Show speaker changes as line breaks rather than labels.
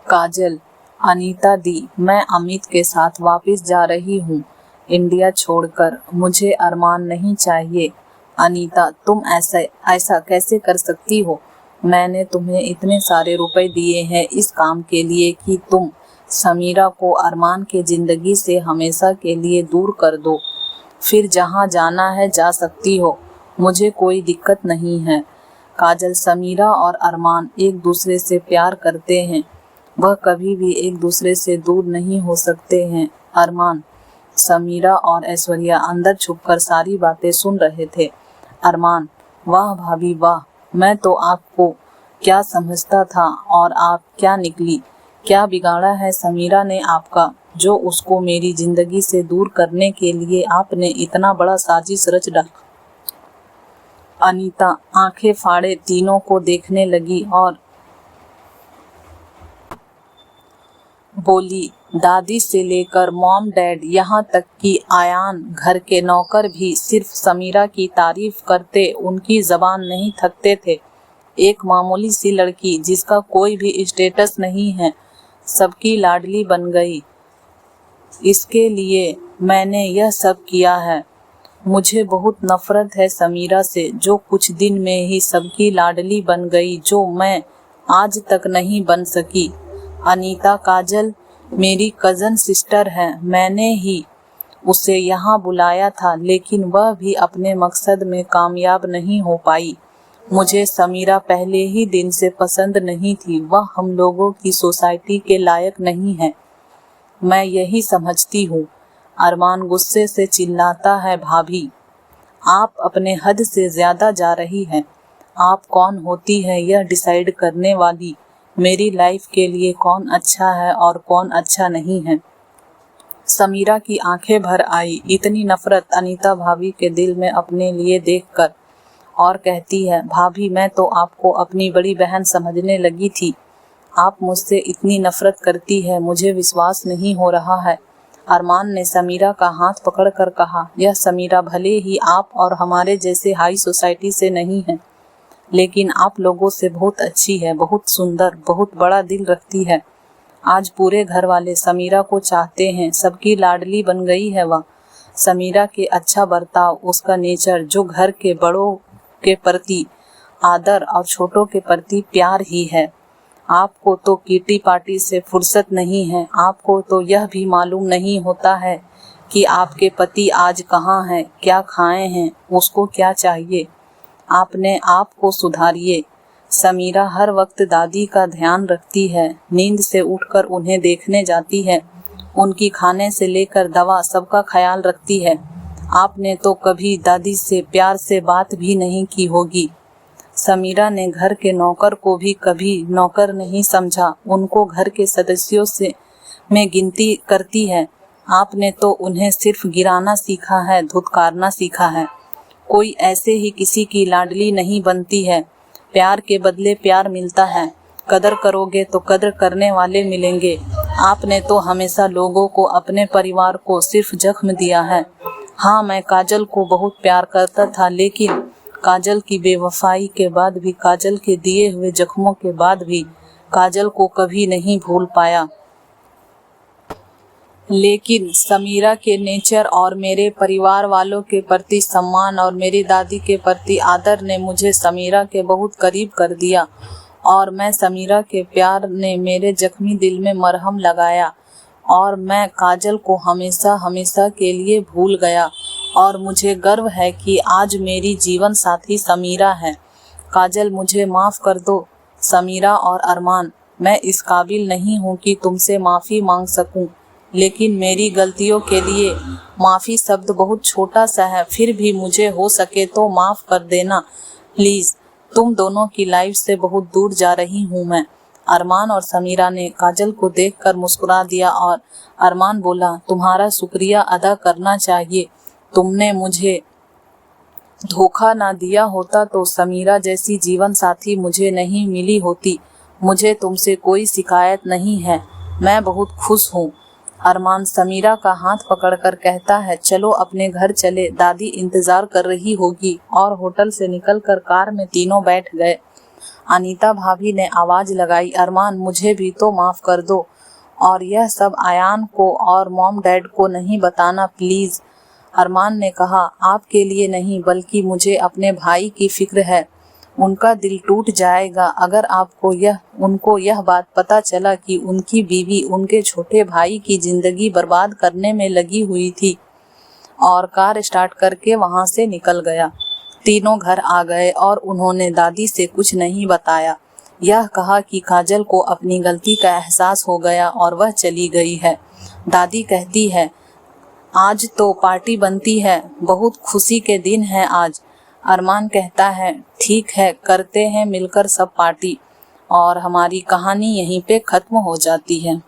काजल, अनीता दी, मैं अमित के साथ वापस जा रही हूँ इंडिया छोड़कर। मुझे अरमान नहीं चाहिए। अनीता, तुम ऐसा कैसे कर सकती हो? मैंने तुम्हें इतने सारे रुपए दिए हैं इस काम के लिए कि तुम समीरा को अरमान के जिंदगी से हमेशा के लिए दूर कर दो। फिर जहाँ जाना है जा सकती हो, मुझे कोई दिक्कत नहीं है। काजल, समीरा और अरमान एक दूसरे से प्यार करते हैं, वह कभी भी एक दूसरे से दूर नहीं हो सकते हैं। अरमान। समीरा और ऐश्वर्या अंदर छुपकर सारी बातें सुन रहे थे। अरमान, वाह भाभी वाह, मैं तो आपको क्या समझता था और आप क्या निकली। क्या बिगाड़ा है समीरा ने आपका, जो उसको मेरी जिंदगी से दूर करने के लिए आपने इतना बड़ा साजिश रच डाला। अनीता आंखें फाड़े तीनों को देखने लगी और बोली, दादी से लेकर मॉम डैड यहाँ तक कि आयान घर के नौकर भी सिर्फ समीरा की तारीफ करते उनकी जबान नहीं थकते थे। एक मामूली सी लड़की जिसका कोई भी स्टेटस नहीं है, सबकी लाडली बन गई। इसके लिए मैंने यह सब किया है। मुझे बहुत नफरत है समीरा से, जो कुछ दिन में ही सबकी लाडली बन गई, जो मैं आज तक नहीं बन सकी। अनीता, काजल मेरी कज़न सिस्टर है। मैंने ही उसे यहाँ बुलाया था, लेकिन वह भी अपने मकसद में कामयाब नहीं हो पाई। मुझे समीरा पहले ही दिन से पसंद नहीं थी। वह हम लोगों की सोसाइटी के लायक नहीं है, मैं यही समझती हूँ। अरमान गुस्से से चिल्लाता है, भाभी आप अपने हद से ज्यादा जा रही हैं। आप कौन होती है यह डिसाइड करने वाली, मेरी लाइफ के लिए कौन अच्छा है और कौन अच्छा नहीं है। समीरा की आंखें भर आई। इतनी नफरत अनीता भाभी के दिल में अपने लिए देखकर, और कहती है, भाभी मैं तो आपको अपनी बड़ी बहन समझने लगी थी। आप मुझसे इतनी नफरत करती है, मुझे विश्वास नहीं हो रहा है। अरमान ने समीरा का हाथ पकड़कर कहा, यह समीरा भले ही आप और हमारे जैसे हाई सोसाइटी से नहीं है, लेकिन आप लोगों से बहुत अच्छी है, बहुत सुंदर, बहुत बड़ा दिल रखती है। आज पूरे घर वाले समीरा को चाहते हैं, सबकी लाडली बन गई है वह। समीरा के अच्छा बर्ताव, उसका नेचर, जो घर के बड़ों के प्रति आदर और छोटों के प्रति प्यार ही है। आपको तो किटी पार्टी से फुर्सत नहीं है। आपको तो यह भी मालूम नहीं होता है कि आपके पति आज कहाँ हैं, क्या खाए हैं, उसको क्या चाहिए। आपने आप को सुधारिए। समीरा हर वक्त दादी का ध्यान रखती है, नींद से उठकर उन्हें देखने जाती है, उनकी खाने से लेकर दवा सबका ख्याल रखती है। आपने तो कभी दादी से प्यार से बात भी नहीं की होगी। समीरा ने घर के नौकर को भी कभी नौकर नहीं समझा, उनको घर के सदस्यों से में गिनती करती है। आपने तो उन्हें सिर्फ गिराना सीखा है, धुतकारना सीखा है। कोई ऐसे ही किसी की लाडली नहीं बनती है। प्यार के बदले प्यार मिलता है। कदर करोगे तो कदर करने वाले मिलेंगे। आपने तो हमेशा लोगों को, अपने परिवार को सिर्फ जख्म दिया है। हाँ, मैं काजल को बहुत प्यार करता था, लेकिन काजल की बेवफाई के बाद भी, काजल के दिए हुए जख्मों के बाद भी काजल को कभी नहीं भूल पाया। लेकिन समीरा के नेचर और मेरे परिवार वालों के प्रति सम्मान और मेरी दादी के प्रति आदर ने मुझे समीरा के बहुत करीब कर दिया, और मैं समीरा के प्यार ने मेरे जख्मी दिल में मरहम लगाया, और मैं काजल को हमेशा हमेशा के लिए भूल गया। और मुझे गर्व है कि आज मेरी जीवन साथी समीरा है। काजल, मुझे माफ़ कर दो। समीरा और अरमान, मैं इस काबिल नहीं हूँ कि तुमसे माफ़ी मांग सकूँ, लेकिन मेरी गलतियों के लिए माफ़ी शब्द बहुत छोटा सा है, फिर भी मुझे हो सके तो माफ़ कर देना प्लीज़। तुम दोनों की लाइफ से बहुत दूर जा रही हूँ मैं। अरमान और समीरा ने काजल को देखकर मुस्कुरा दिया और अरमान बोला, तुम्हारा शुक्रिया अदा करना चाहिए। तुमने मुझे धोखा ना दिया होता तो समीरा जैसी जीवन साथी मुझे नहीं मिली होती। मुझे तुमसे कोई शिकायत नहीं है, मैं बहुत खुश हूँ। अरमान समीरा का हाथ पकड़कर कहता है, चलो अपने घर चले, दादी इंतजार कर रही होगी। और होटल से निकलकर कार में तीनों बैठ गए। अनीता भाभी ने आवाज लगाई, अरमान मुझे भी तो माफ कर दो, और यह सब आयान को और मॉम डैड को नहीं बताना प्लीज। अरमान ने कहा, आपके लिए नहीं बल्कि मुझे अपने भाई की फिक्र है, उनका दिल टूट जाएगा अगर उनको यह बात पता चला कि उनकी बीवी उनके छोटे भाई की जिंदगी बर्बाद करने में लगी हुई थी। और कार स्टार्ट करके वहां से निकल गया। तीनों घर आ गए और उन्होंने दादी से कुछ नहीं बताया। यह कहा कि काजल को अपनी गलती का एहसास हो गया और वह चली गई है। दादी कहती है, आज तो पार्टी बनती है, बहुत खुशी के दिन है आज। अरमान कहता है, ठीक है, करते हैं मिलकर सब पार्टी। और हमारी कहानी यहीं पे खत्म हो जाती है।